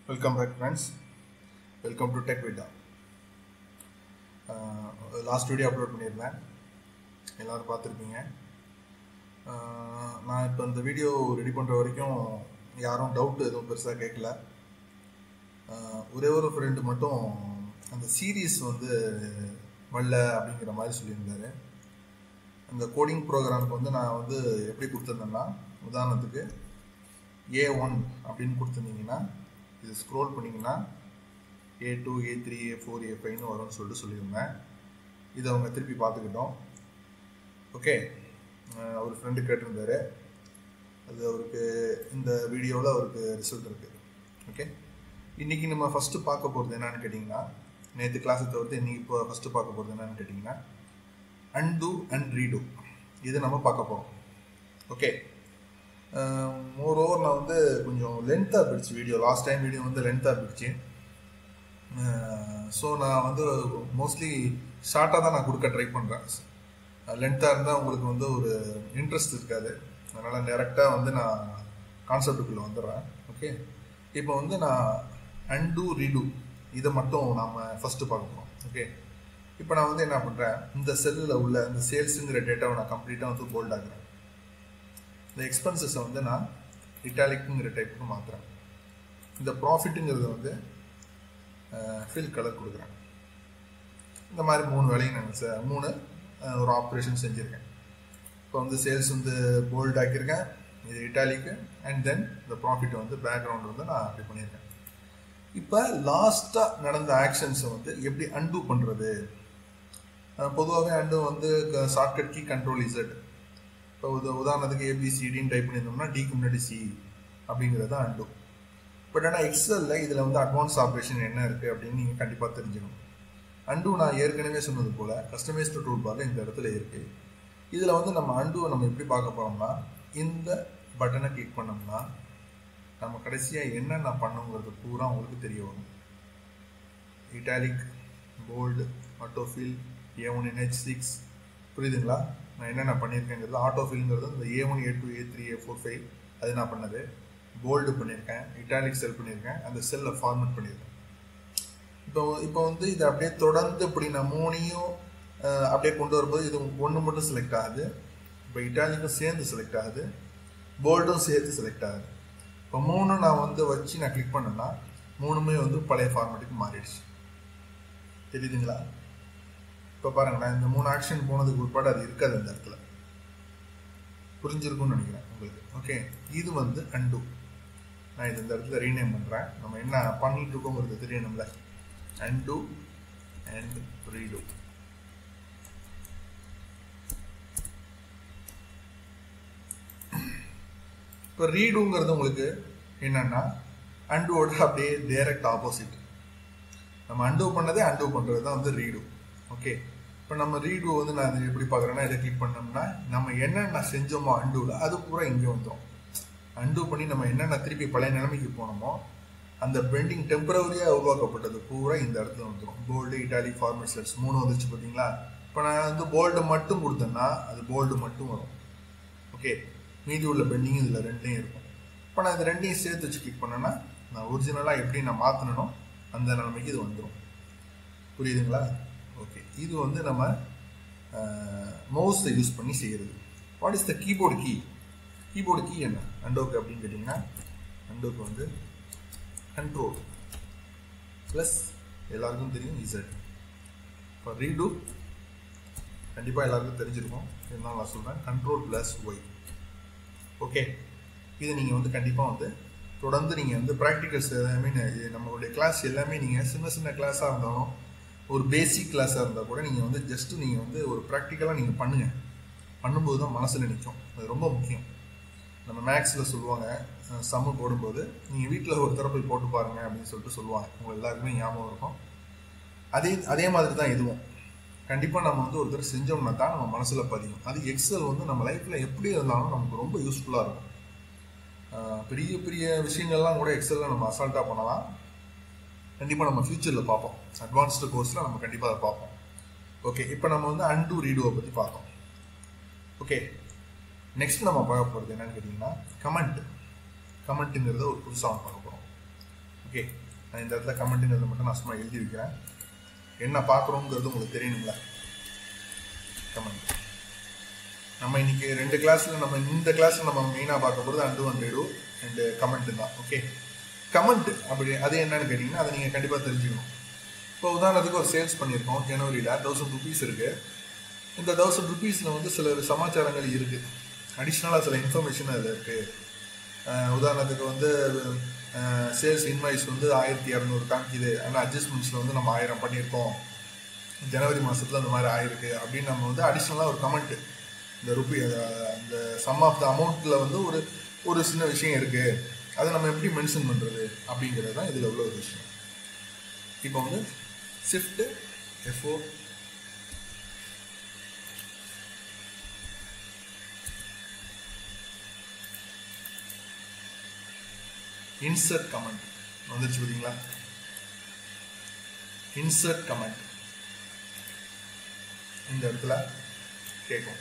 Welcome back, friends. Welcome to Tech Vida. Last video upload பண்ணியிருந்தேன், எல்லோரும் பார்த்துருப்பீங்க. நான் இப்போ இந்த வீடியோ ரெடி பண்ணுற வரைக்கும் யாரும் டவுட் எதுவும் பெருசாக கேட்கல. ஒரே ஒரு ஃப்ரெண்டு மட்டும் அந்த சீரீஸ் வரல அப்படிங்கிற மாதிரி சொல்லியிருந்தாரு. அந்த கோடிங் ப்ரோக்ராமுக்கு நான் எப்படி கொடுத்துருந்தேன்னா, உதாரணத்துக்கு A1 அப்படின்னு கொடுத்துருந்தீங்கன்னா, இது ஸ்க்ரோல் பண்ணிங்கன்னா A2, A3, A4, A5ன்னு வரும்னு சொல்லியிருந்தேன். இதை அவங்க திருப்பி பார்த்துக்கிட்டோம். ஓகே, ஒரு ஃப்ரெண்டு கேட்டிருந்தாரு, அது அவருக்கு இந்த வீடியோவில் அவருக்கு ரிசல்ட் இருக்குது. ஓகே, இன்றைக்கி நம்ம ஃபஸ்ட்டு பார்க்க போகிறது என்னன்னு கேட்டிங்கன்னா, நேற்று கிளாஸை தவிர்த்து இன்றைக்கி இப்போ ஃபஸ்ட்டு பார்க்க போகிறது என்னன்னு கேட்டிங்கன்னா, அன்டூ அண்ட் ரீடூ. இது நம்ம பார்க்க போகிறோம். ஓகே, மோரோவர் நான் கொஞ்சம் லென்த்தாக போயிடுச்சு வீடியோ. லாஸ்ட் டைம் வீடியோ லென்த்தாக போயிடுச்சு. ஸோ நான் மோஸ்ட்லி ஷார்ட்டாக தான் நான் கொடுக்க ட்ரை பண்ணுறேன். லென்த்தாக இருந்தால் உங்களுக்கு ஒரு இன்ட்ரெஸ்ட் இருக்காது. அதனால் டேரெக்டாக நான் கான்செப்டுக்குள்ளே வந்துடுறேன். ஓகே, இப்போ நான் அன்டூ ரீடூ இதை மட்டும் நாம் ஃபஸ்ட்டு பார்க்க போகிறோம். ஓகே, இப்போ நான் என்ன பண்ணுறேன், இந்த செல்லில் உள்ள இந்த சேல்ஸுங்கிற டேட்டாவை நான் கம்ப்ளீட்டாக போல்ட் ஆகுறேன். இந்த எக்ஸ்பென்சஸை நான் இட்டாலிக்குங்கிற டைப்புக்கு மாற்றுறேன். இந்த ப்ராஃபிட்டுங்கிறது ஃபில் கலர் கொடுக்குறேன். இந்த மாதிரி 3 வேலையும் நான் ஒரு ஆப்ரேஷன் செஞ்சுருக்கேன். இப்போ சேல்ஸ் போல்ட் ஆக்கியிருக்கேன், இது இட்டாலிக்கு, அண்ட் தென் இந்த ப்ராஃபிட் பேக்ரவுண்ட் நான் அப்படி பண்ணியிருக்கேன். இப்போ லாஸ்ட்டாக நடந்த ஆக்ஷன்ஸை எப்படி அன்டூ பண்ணுறது? பொதுவாகவே undo shortcut key control Z. இப்போ உதாரணத்துக்கு ABCDன்னு டைப் பண்ணியிருந்தோம்னா டிக்கு முன்னாடி C அப்படிங்கிறது தான் அன்டூ. பட் ஆனால் எக்ஸலில் இதில் அட்வான்ஸ் ஆப்ரேஷன் என்ன இருக்குது அப்படின்னு நீங்கள் கண்டிப்பாக தெரிஞ்சுக்கணும். அன்டூ நான் ஏற்கனவே சொன்னது போல் கஸ்டமைஸ்டு டூல் பாரில் இந்த இடத்துல இருக்குது. இதில் நம்ம அன்டூவை நம்ம எப்படி பார்க்க போகிறோம்னா, இந்த பட்டனை கிளிக் பண்ணோம்னா நம்ம கடைசியாக என்னென்ன பண்ணுங்கிறது பூரா உங்களுக்கு தெரிய வரும். Italic, bolt, autofill, A1 NH6, புரியுதுங்களா? நான் என்னென்ன பண்ணியிருக்கேங்கிறது, ஆட்டோஃபில்ங்கிறது இந்த A1, A2, A3, A4, 5 அது நான் பண்ணது. போல்டு பண்ணியிருக்கேன், இட்டாலிக் செல் பண்ணியிருக்கேன், அந்த செல்லை ஃபார்மேட் பண்ணியிருக்கேன். இப்போ இதை அப்படியே தொடர்ந்து இப்படி நான் 3ஐயும் அப்படியே கொண்டு வரும்போது இது 1 மட்டும் செலக்ட் ஆகுது. இப்போ இட்டாலிக்கும் சேர்ந்து செலக்ட் ஆகுது, போல்டும் சேர்த்து செலக்ட் ஆகுது. இப்போ 3 நான் வச்சு நான் கிளிக் பண்ணேன்னா 3மே பழைய ஃபார்மேட்டுக்கு மாறிடுச்சு. தெரியுதுங்களா? இப்போ பாருங்க, நான் இந்த 3 ஆக்ஷன் போனதுக்கு உட்பாடு அது இருக்காது இந்த இடத்துல. புரிஞ்சிருக்கும்னு நினைக்கிறேன் உங்களுக்கு. ஓகே, இது அன்டூ. நான் இது இந்த இடத்துல ரீநேம் பண்ணுறேன். நம்ம என்ன பண்ணிட்டு இருக்கோங்கிறது தெரியணும்ல. Undo and redo. இப்போ ரீடூங்கிறது உங்களுக்கு என்னன்னா அன்டூவோட அப்படியே டைரக்ட் ஆப்போசிட். நம்ம அன்டூ பண்ணதே அன்டூ பண்ணுறது தான் ரீடூ. ஓகே, இப்போ நம்ம ரீடூ நான் எப்படி பார்க்குறேன்னா, இதை கிளிக் பண்ணோம்னா நம்ம என்னென்ன செஞ்சோமோ அன்டூவில் அது பூரா இங்கே வந்துடும். அன்டூ பண்ணி நம்ம என்னென்ன திருப்பி பழைய நிலைமைக்கு போனோமோ அந்த பெண்டிங் டெம்பரவரியாக உருவாக்கப்பட்டது பூரா இந்த இடத்துல வந்துடும். போல்டு, இட்டாலிக், ஃபார்மேட் செல்ஸ் 3 வந்துச்சு பார்த்தீங்களா? இப்போ நான் போல்டு மட்டும் கொடுத்தேன்னா அது போல்டு மட்டும் வரும். ஓகே, மீதி உள்ள பெண்டிங் இதில் 2லையும் இருக்கும். இப்போ நான் இது 2ஐயும் சேர்த்து வச்சு கிளிக் பண்ணேன்னா நான் ஒரிஜினலாக எப்படி நான் மாற்றணும் அந்த நிலைமைக்கு இது வந்துடும். புரியுதுங்களா? ஓகே, இது நம்ம மவுஸை யூஸ் பண்ணி செய்கிறது. What is the keyboard key? Keyboard key என்ன அண்டோக்கு அப்படின்னு கேட்டிங்கன்னா, அண்டோக்கு கண்ட்ரோல் ப்ளஸ் எல்லாருக்கும் தெரியும் இசட். இப்போ ரீடூ கண்டிப்பாக எல்லாருக்கும் தெரிஞ்சிருக்கும், இருந்தாலும் நான் சொல்கிறேன், கண்ட்ரோல் ப்ளஸ் ஒய். ஓகே, இது நீங்கள் கண்டிப்பாக தொடர்ந்து நீங்கள் ப்ராக்டிகல்ஸ் எல்லாமே நம்மளுடைய கிளாஸ் எல்லாமே நீங்கள் சின்ன கிளாஸாக இருந்தாலும் ஒரு பேசிக் கிளாஸாக இருந்தால் கூட நீங்கள் ஜஸ்ட்டு நீங்கள் ஒரு ப்ராக்டிக்கலாக நீங்கள் பண்ணுங்கள். பண்ணும்போது தான் மனசில் நிற்கும். அது ரொம்ப முக்கியம். நம்ம மேக்ஸில் சொல்லுவாங்க, சம்மு போடும்போது நீங்கள் வீட்டில் ஒரு தடவை போய் போட்டு பாருங்கள் அப்படின்னு சொல்லுவாங்க. உங்களுக்கு எல்லாருக்குமே ஞாபகம் இருக்கும். அதே மாதிரி தான் இதுவும் கண்டிப்பாக நம்ம ஒரு தடவை செஞ்சோம்னா தான் நம்ம மனசில் பதியும். அது எக்ஸல் நம்ம லைஃப்பில் எப்படி இருந்தாலும் நமக்கு ரொம்ப யூஸ்ஃபுல்லாக இருக்கும். பெரிய பெரிய விஷயங்கள்லாம் கூட எக்ஸலில் நம்ம அசால்ட்டாக பண்ணலாம். கண்டிப்பாக நம்ம ஃபியூச்சரில் பார்ப்போம். அட்வான்ஸ்டு கோர்ஸில் நம்ம கண்டிப்பாக அதை பார்ப்போம். ஓகே, இப்போ நம்ம அன்டூ ரீடூவை பற்றி பார்த்தோம். ஓகே, நெக்ஸ்ட் நம்ம பார்க்க போகிறது என்னன்னு கேட்டிங்கன்னா கமெண்ட்டுங்கிறத ஒரு புதுசாக பார்க்க போகிறோம். ஓகே, நான் இந்த இடத்துல கமெண்ட்டுங்கிறது மட்டும் நான் சும்மா எழுதி வைக்கிறேன். என்ன பார்க்குறோங்கிறது உங்களுக்கு தெரியணுங்களா? கமெண்ட். நம்ம இன்னைக்கு 2 கிளாஸில் நம்ம இந்த கிளாஸில் நம்ம மெயினாக பார்க்க போகிறது and and read and comment தான். ஓகே, கமெண்ட் அப்படி அது என்னன்னு கேட்டிங்கன்னா அதை நீங்கள் கண்டிப்பாக தெரிஞ்சுக்கணும். இப்போ உதாரணத்துக்கு ஒரு சேல்ஸ் பண்ணியிருக்கோம் ஜனவரியில் 1000 rupees இருக்குது. இந்த 1000 rupeesல வந்து சில சமாச்சாரங்கள் இருக்குது, அடிஷ்னலாக சில இன்ஃபர்மேஷன் அதில் இருக்குது. உதாரணத்துக்கு வந்து சேல்ஸ் இன்வாய்ஸ் வந்து 1200 காமிக்குது, ஆனால் அட்ஜஸ்ட்மெண்ட்ஸில் வந்து நம்ம 1000 பண்ணியிருக்கோம், ஜனவரி மாதத்தில் அந்த மாதிரி ஆயிருக்கு அப்படின்னு நம்ம வந்து அடிஷ்னலாக ஒரு கமெண்ட்டு இந்த அந்த சம் ஆஃப் த அமௌண்ட்டில் வந்து ஒரு சின்ன விஷயம் இருக்குது, அதை நம்ம எப்படி மென்ஷன் பண்ணுறது அப்படிங்கிறது தான் இதில் உள்ள ஒரு விஷயம். இப்போ வந்து ஷிஃப்ட் F4 இன்சர்ட் கமெண்ட் வந்துருச்சு பார்த்தீங்களா? இன்சர்ட் கமெண்ட் இந்த இடத்துல கேட்கும்.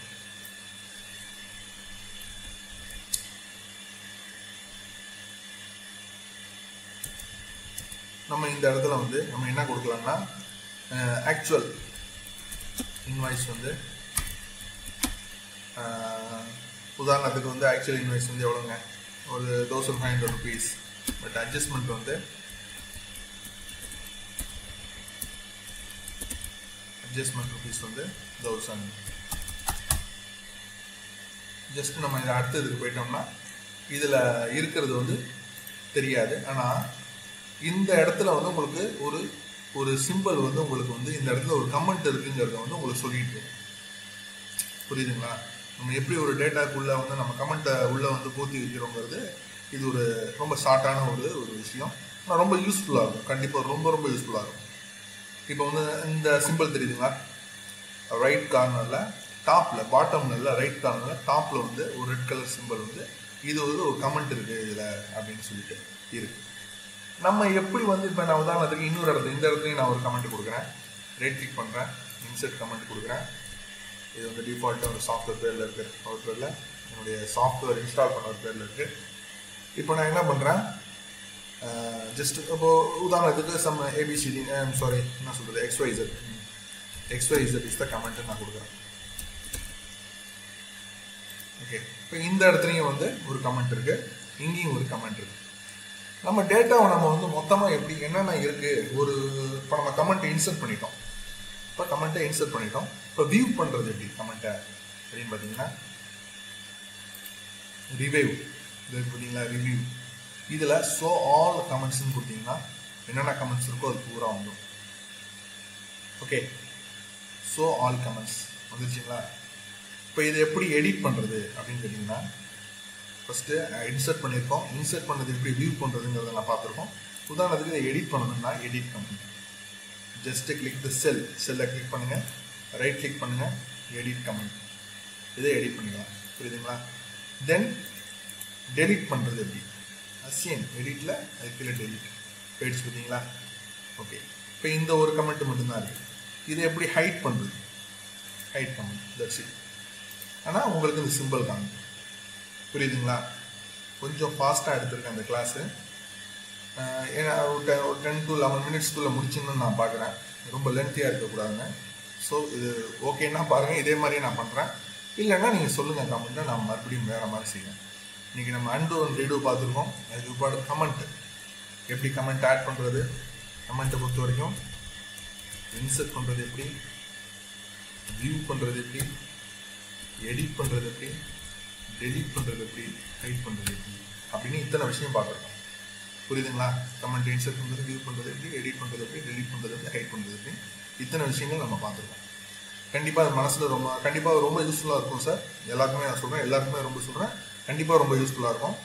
நம்ம இந்த இடத்துல வந்து நம்ம என்ன கொடுக்கலாம்னா ஆக்சுவல் இன்வாய்ஸ் வந்து உதாரணத்துக்கு வந்து ஆக்சுவல் இன்வாய்ஸ் வந்து எவ்வளோங்க, ஒரு 1500 rupees. பட் அட்ஜஸ்ட்மெண்ட் வந்து rupees வந்து 1000. ஜஸ்ட் நம்ம இதை அடுத்ததுக்கு போயிட்டோம்னா இதில் இருக்கிறது வந்து தெரியாது. ஆனால் இந்த இடத்துல வந்து உங்களுக்கு ஒரு சிம்பிள் வந்து உங்களுக்கு வந்து இந்த இடத்துல ஒரு கமெண்ட் இருக்குங்கிறத வந்து உங்களுக்கு சொல்லிட்டு இருக்கு. புரியுதுங்களா? நம்ம எப்படி ஒரு டேட்டாக்குள்ளே வந்து நம்ம கமெண்ட்டை உள்ளே வந்து பூத்தி வைக்கிறோங்கிறது இது ஒரு ரொம்ப ஷார்ட்டான ஒரு விஷயம், ஆனால் ரொம்ப யூஸ்ஃபுல்லாக இருக்கும். கண்டிப்பாக ரொம்ப யூஸ்ஃபுல்லாக இருக்கும். இப்போ வந்து இந்த சிம்பிள் தெரியுதுங்களா? ரைட் கார்னரில் டாப்பில் பாட்டம்ல ரைட் கார்னரில் டாப்பில் வந்து ஒரு ரெட் கலர் சிம்பிள் வந்து இது வந்து ஒரு கமெண்ட் இருக்குது இதில் அப்படின்னு சொல்லிட்டு இருக்குது. நம்ம எப்படி வந்து இப்போ நான் உதாரணத்துக்கு இன்னொரு இடத்துல இந்த இடத்துலையும் நான் ஒரு கமெண்ட் கொடுக்குறேன், ரைட் கிளிக் பண்ணுறேன், இன்சர்ட் கமெண்ட் கொடுக்குறேன். இது வந்து டிஃபால்ட்டாக ஒரு சாஃப்ட்வேர் பேரில் இருக்குது, ஒரு பேரில் என்னுடைய சாஃப்ட்வேர் இன்ஸ்டால் பண்ண ஒரு பேரில் இருக்குது. இப்போ நான் என்ன பண்ணுறேன், ஜஸ்ட் இப்போது உதாரணத்துக்கு சம் ஏபிசிடி சாரி என்ன சொல்கிறது XYZ இஸ் த கமெண்ட்டு நான் கொடுக்குறேன். ஓகே, இப்போ இந்த இடத்துலையும் வந்து ஒரு கமெண்ட் இருக்குது, இங்கேயும் ஒரு கமெண்ட் இருக்குது. நம்ம டேட்டாவை நம்ம வந்து மொத்தமாக எப்படி என்னென்ன இருக்குது இப்போ நம்ம கமெண்ட்டை இன்சர்ட் பண்ணிட்டோம். இப்போ வியூ பண்ணுறது எப்படி கமெண்ட்டை அப்படின்னு பார்த்தீங்கன்னா ரிவ்யூ இது பார்த்தீங்களா, ரிவ்யூ இதில் ஸோ ஆல் கமெண்ட்ஸ்ன்னு கொடுத்தீங்கன்னா என்னென்ன கமெண்ட்ஸ் இருக்கோ அது பூரா வந்துடும். ஓகே, ஸோ ஆல் கமெண்ட்ஸ் வந்துருச்சுங்களா? இப்போ இதை எப்படி எடிட் பண்ணுறது அப்படின்னு கேட்டிங்கன்னா ஃபஸ்ட்டு இன்சர்ட் பண்ணியிருக்கோம், இன்சர்ட் பண்ணது எப்படி வியூ பண்ணுறதுங்கிறத நான் பார்த்துருக்கோம். உதாரணத்துக்கு இதை எடிட் பண்ணணும்னா எடிட் கமெண்ட், ஜஸ்ட்டு கிளிக் த செல்லை கிளிக் பண்ணுங்கள், ரைட் கிளிக் பண்ணுங்கள், எடிட் கமெண்ட், இதை எடிட் பண்ணிக்கலாம். புரியுதுங்களா? தென் டெலிட் பண்ணுறது எப்படி, அசியன் எடிட்டில் அது கீழே டெலிட் போயிடுச்சு பார்த்தீங்களா? ஓகே, இப்போ இந்த ஒரு கமெண்ட் மட்டும்தான் இருக்குது. இதை எப்படி ஹைட் பண்ணுறது, ஹைட் கமெண்ட், தட்ஸ் இட். ஆனால் உங்களுக்கு இந்த சிம்பிள் காமிக்கும். புரியுதுங்களா? கொஞ்சம் ஃபாஸ்ட்டாக எடுத்திருக்கேன் அந்த கிளாஸு. ஏன்னா ஒரு 10 to 11 minutesக்குள்ளே முடிச்சுன்னு நான் பார்க்குறேன், ரொம்ப லென்த்தியாக இருக்கக்கூடாதுங்க. ஸோ இது ஓகேன்னா பாருங்கள், இதே மாதிரியே நான் பண்ணுறேன். இல்லைன்னா நீங்கள் சொல்லுங்கள் கமெண்ட்டை, நான் மறுபடியும் வேறு மாதிரி செய்வேன். இன்றைக்கி நம்ம அண்டு அண்ட் ரீடு பார்த்துருக்கோம். அதுக்கு பிற்பாடு கமெண்ட்டு எப்படி கமெண்ட் ஆட் பண்ணுறது, கமெண்ட்டை பொறுத்த வரைக்கும் இன்சர்ட் பண்ணுறது எப்படி, வியூ பண்ணுறது எப்படி, எடிட் பண்ணுறது எப்படி, டெலிட் பண்ணுறது எப்படி, ஹைட் பண்ணுறது எப்படி அப்படின்னு இத்தனை விஷயம் பார்த்துருக்கோம். புரியுதுங்களா? கமெண்ட் இன்சர்ட் பண்ணுறது, வியூ பண்ணுறது எப்படி, எடிட் பண்ணுறது எப்படி, டெலிட் பண்ணுறது எப்படி, ஹைட் பண்ணுறது எப்படி, இத்தனை விஷயங்கள் நம்ம பார்த்துருக்கோம். கண்டிப்பாக அது மனசில் கண்டிப்பாக ரொம்ப யூஸ்ஃபுல்லாக இருக்கும் சார். எல்லாருக்குமே நான் சொல்கிறேன், கண்டிப்பாக ரொம்ப யூஸ்ஃபுல்லாக இருக்கும்.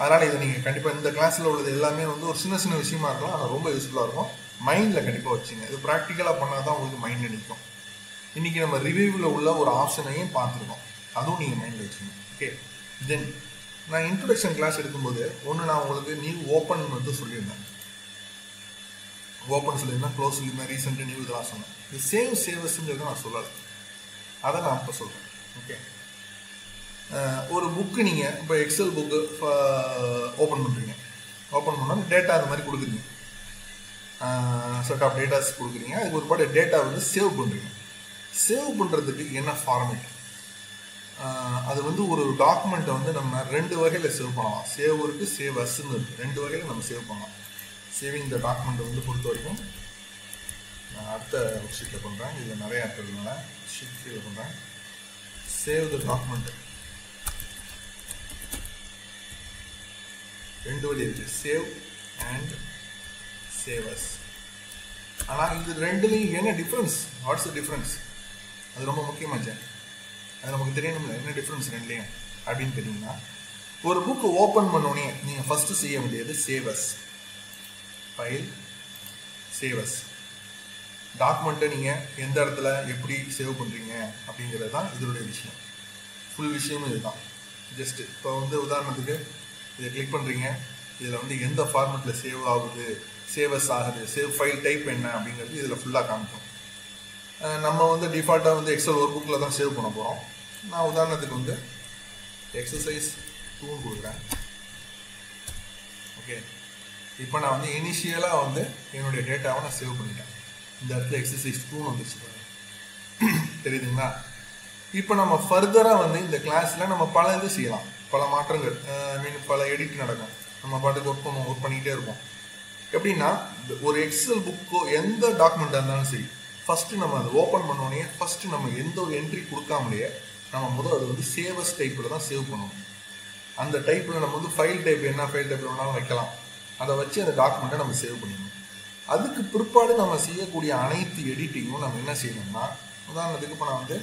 அதனால் இதை நீங்கள் கண்டிப்பாக இந்த கிளாஸில் உள்ளது எல்லாமே வந்து ஒரு சின்ன விஷயமா இருக்கலாம், ஆனால் ரொம்ப யூஸ்ஃபுல்லாக இருக்கும். மைண்டில் கண்டிப்பாக வச்சுங்க. இது ப்ராக்டிக்கலாக பண்ணால் தான் உங்களுக்கு மைண்டில் நிற்கும். இன்றைக்கி நம்ம ரிவ்யூவில் உள்ள ஒரு ஆப்ஷனையும் பார்த்துருக்கோம், அதுவும் நீங்கள் மைண்டில் வச்சுங்க. ஓகே, தென் நான் இன்ட்ரொடக்ஷன் கிளாஸ் எடுக்கும்போது நான் உங்களுக்கு நியூ ஓப்பன் வந்து சொல்லியிருந்தேன். ஓப்பன் சொல்லியிருந்தேன், க்ளோஸ் சொல்லியிருந்தேன், ரீசெண்ட் நியூ இதெல்லாம் சொன்னேன். இது சேவஸ்ங்கிறத நான் சொல்லலை, அதை நான் இப்போ சொல்கிறேன். ஓகே, ஒரு புக்கு நீங்கள் இப்போ எக்ஸல் புக்கு ஓப்பன் பண்ணுறீங்க, ஓப்பன் பண்ணோம் டேட்டா அது மாதிரி கொடுக்குறீங்க, செட் ஆஃப் டேட்டாஸ் கொடுக்குறீங்க. அதுக்கு ஒரு பாடு டேட்டா வந்து சேவ் பண்ணுறீங்க. சேவ் பண்ணுறதுக்கு என்ன ஃபார்மேட், அது வந்து ஒரு டாக்குமெண்ட்டை வந்து நம்ம 2 வகையில் சேவ் பண்ணலாம். சேவ் இருக்குது, சேவ் அஸ்ன்னு இருக்குது. 2 வகையில் நம்ம சேவ் பண்ணலாம். சேவிங் த டாக்குமெண்ட்டை வந்து பொறுத்த வரைக்கும் நான் அடுத்த ஒர்க் ஷீட்டில் பண்ணுறேன். இதில் நிறையா இருக்கிறதுனால ஷீட் ஃபீல் பண்ணுறேன். சேவ் த டாக்குமெண்ட் 2 வழி இருக்குது, சேவ் அண்ட் சேவ் அஸ். ஆனால் இது ரெண்டுலேயும் என்ன டிஃப்ரென்ஸ், வாட்ஸ் த டிஃப்ரென்ஸ், அது ரொம்ப முக்கியமாச்சு. அது நமக்கு தெரியணும்ல என்ன டிஃப்ரென்ஸ் ரெண்டுலேயும் அப்படின்னு கேட்டிங்கன்னா, ஒரு புக்கு ஓப்பன் பண்ணோடனே நீங்கள் ஃபஸ்ட்டு செய்ய வேண்டியது save as. File save as. டாக்குமெண்ட்டை நீங்கள் எந்த இடத்துல எப்படி சேவ் பண்ணுறீங்க அப்படிங்கிறது தான் இதனுடைய விஷயம். ஃபுல் விஷயமும் இதுதான். ஜஸ்ட்டு இப்போ வந்து உதாரணத்துக்கு இதை கிளிக் பண்ணுறீங்க, இதில் வந்து எந்த ஃபார்மெட்டில் சேவ் ஆகுது, சேவ் அஸ் ஆகுது, சேவ் ஃபைல் டைப் என்ன அப்படிங்கிறது இதில் ஃபுல்லாக காமிக்கும். நம்ம வந்து டிஃபால்ட்டாக வந்து எக்ஸல் ஒர்க் புக்கில் தான் சேவ் பண்ண போகிறோம். நான் உதாரணத்துக்கு வந்து எக்ஸசைஸ் 2 கொடுக்குறேன். ஓகே, இப்போ நான் வந்து இனிஷியலாக வந்து என்னுடைய டேட்டாவை நான் சேவ் பண்ணிட்டேன். இந்த இடத்துல எக்ஸசைஸ் 2 வந்துருச்சு தெரியுதுங்களா. இப்போ நம்ம ஃபர்தராக வந்து இந்த கிளாஸில் நம்ம பல இது செய்யலாம், பல மாற்றங்கள், பல எடிட் நடக்கும். நம்ம பாட்டுக்கு ஒர்க் பண்ணிக்கிட்டே இருப்போம். எப்படின்னா, ஒரு எக்ஸல் புக்கோ எந்த டாக்குமெண்ட்டாக இருந்தாலும் சரி, ஃபஸ்ட்டு நம்ம அதை ஓப்பன் பண்ணோடனே ஃபஸ்ட்டு நம்ம எந்த ஒரு என்ட்ரி கொடுக்காமலேயே நம்ம முதல் அது வந்து சேவஸ் டைப்பில் தான் சேவ் பண்ணணும். அந்த டைப்பில் நம்ம வந்து ஃபைல் டைப் என்ன ஃபைல் டைப்பில் வேணாலும் வைக்கலாம். அதை வச்சு அந்த டாக்குமெண்ட்டை நம்ம சேவ் பண்ணிடணும். அதுக்கு பிற்பாடு நம்ம செய்யக்கூடிய அனைத்து எடிட்டிங்கும் நம்ம என்ன செய்யணும்னா, உதாரணத்துக்கு இப்போ நான் வந்து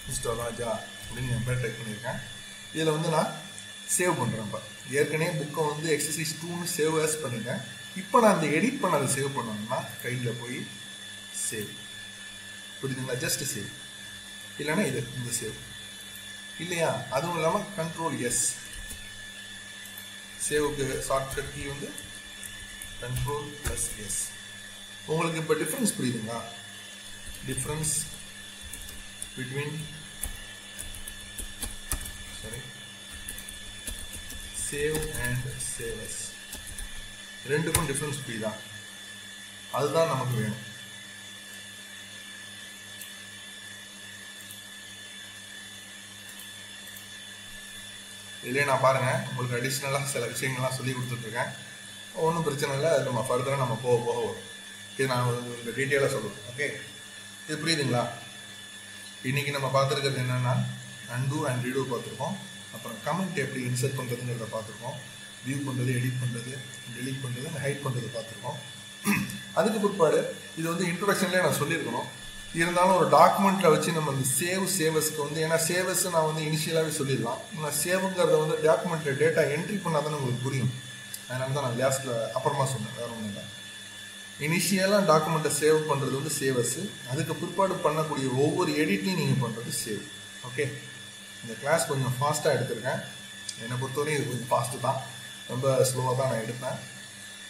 மிஸ்டர் ராஜா அப்படின்னு என் பேர் டைப் பண்ணியிருக்கேன். இதில் வந்து நான் சேவ் பண்ணுறேன். இப்போ ஏற்கனவே புக்கை வந்து எக்ஸசைஸ் 2ன்னு சேவ் ஆஸ் பண்ணிட்டேன். இப்போ நான் அந்த எடிட் பண்ண அதை சேவ் பண்ணணும்னா ஃபைலில் போய் சேவ், புரியுதுங்களா, ஜஸ்ட் சேவ், இல்லைன்னா இது இந்த சேவ் இல்லையா. அதுவும் இல்லாமல் கண்ட்ரோல் எஸ், சேவுக்கு ஷார்ட்கட் கீ வந்து கண்ட்ரோல் ப்ளஸ் எஸ். உங்களுக்கு இப்போ டிஃப்ரென்ஸ் புரியுதுங்களா, difference between save and save as ரெண்டுக்கும் டிஃப்ரென்ஸ் புரியுதா, அதுதான் நமக்கு வேணும். இல்லையே நான் பாருங்கள் உங்களுக்கு அடிஷ்னலாக சில விஷயங்கள்லாம் சொல்லி கொடுத்துட்ருக்கேன். ஒன்றும் பிரச்சனை இல்லை, அது நம்ம ஃபர்தராக நம்ம போக போக வரும். இது நான் உங்களுக்கு டீட்டெயிலாக சொல்லுவேன். ஓகே, இது புரியுதுங்களா. இன்றைக்கி நம்ம பார்த்துருக்கிறது என்னென்னா, அன்டூ அண்ட் ரீடூ பார்த்துருக்கோம். அப்புறம் கமெண்ட் எப்படி இன்சர்ட் பண்ணுறதுங்கிறத பார்த்துருக்கோம். வியூ பண்ணுறது, எடிட் பண்ணுறது, டெலீட் பண்ணுறது, ஹைட் பண்ணுறது பார்த்துருக்கோம். அதுக்கு பிற்பாடு இது வந்து இன்ட்ரொடக்ஷன்லேயே நான் சொல்லியிருக்கணும். இருந்தாலும் ஒரு டாக்குமெண்ட்டில் வச்சு நம்ம இந்த சேவஸ்க்கு வந்து, ஏன்னா சேவஸ் நான் வந்து இனிஷியலாகவே சொல்லிடலாம். நான் சேவுங்கிறத வந்து டாக்குமெண்ட்டில் டேட்டா என்ட்ரி பண்ணால் தானே உங்களுக்கு புரியும். அதனால தான் நான் லாஸ்ட்டில் அப்புறமா சொன்னேன், வேறு ஒன்றும் இல்லை. இனிஷியலாக டாக்குமெண்ட்டை சேவ் பண்ணுறது வந்து சேவஸ். அதுக்கு பிற்பாடு பண்ணக்கூடிய ஒவ்வொரு எடிட்டையும் நீங்கள் பண்ணுறது சேவ். ஓகே, இந்த கிளாஸ் கொஞ்சம் ஃபாஸ்ட்டாக எடுத்திருக்கேன். என்னை பொறுத்தவரையும் இது கொஞ்சம் ஃபாஸ்ட்டு தான், ரொம்ப ஸ்லோவாக தான் நான் எடுப்பேன்.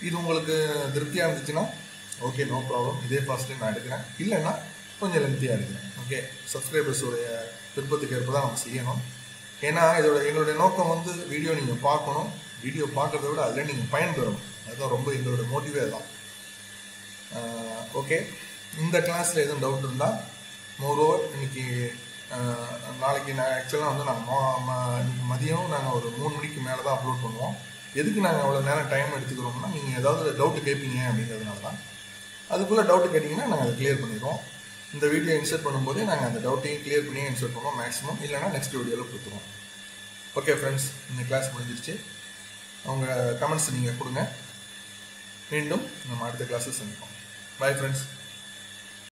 இது உங்களுக்கு திருப்தியாக இருந்துச்சுன்னா ஓகே, நோ ப்ராப்ளம், இதே ஃபாஸ்ட்டு நான் எடுக்கிறேன். இல்லைன்னா கொஞ்சம் லென்த்தியாக எடுக்கிறேன். ஓகே, சப்ஸ்கிரைபர்ஸோடைய விருப்பத்துக்கு ஏற்ப தான் நம்ம செய்யணும். ஏன்னா எங்களுடைய நோக்கம் வந்து வீடியோ நீங்கள் பார்க்கணும், வீடியோ பார்க்குறத விட அதில் நீங்கள் பயன்பெறணும். அதுதான் ரொம்ப எங்களோட மோட்டிவே தான். ஓகே, இந்த கிளாஸில் எதுவும் டவுட் இருந்தால், மோரோவர் இன்னைக்கு நாளைக்கு நான் ஆக்சுவலாக வந்து நாங்கள் மதியம் நாங்கள் ஒரு 3 மணிக்கு மேலே தான் அப்லோட் பண்ணுவோம். எதுக்கு நாங்கள் அவ்வளோ நேரம் டைம் எடுத்துக்கிறோம்னா, நீங்கள் ஏதாவது டவுட்டு கேட்பீங்க அப்படிங்கிறதுனால தான். அதுக்குள்ளே டவுட்டு கேட்டிங்கன்னா நாங்கள் அதை கிளியர் பண்ணிடுவோம். இந்த வீடியோ இன்சர்ட் பண்ணும்போதே நாங்கள் அந்த டவுட்டையும் கிளியர் பண்ணி இன்சர்ட் பண்ணுவோம் மேக்ஸிமம். இல்லைனா நெக்ஸ்ட் வீடியோவில் கொடுத்துருவோம். ஓகே ஃப்ரெண்ட்ஸ், இந்த கிளாஸ் முடிஞ்சிருச்சு. உங்கள் கமெண்ட்ஸ் நீங்கள் கொடுங்க. மீண்டும் நம்ம அடுத்த கிளாஸில் சந்திப்போம். Bye friends.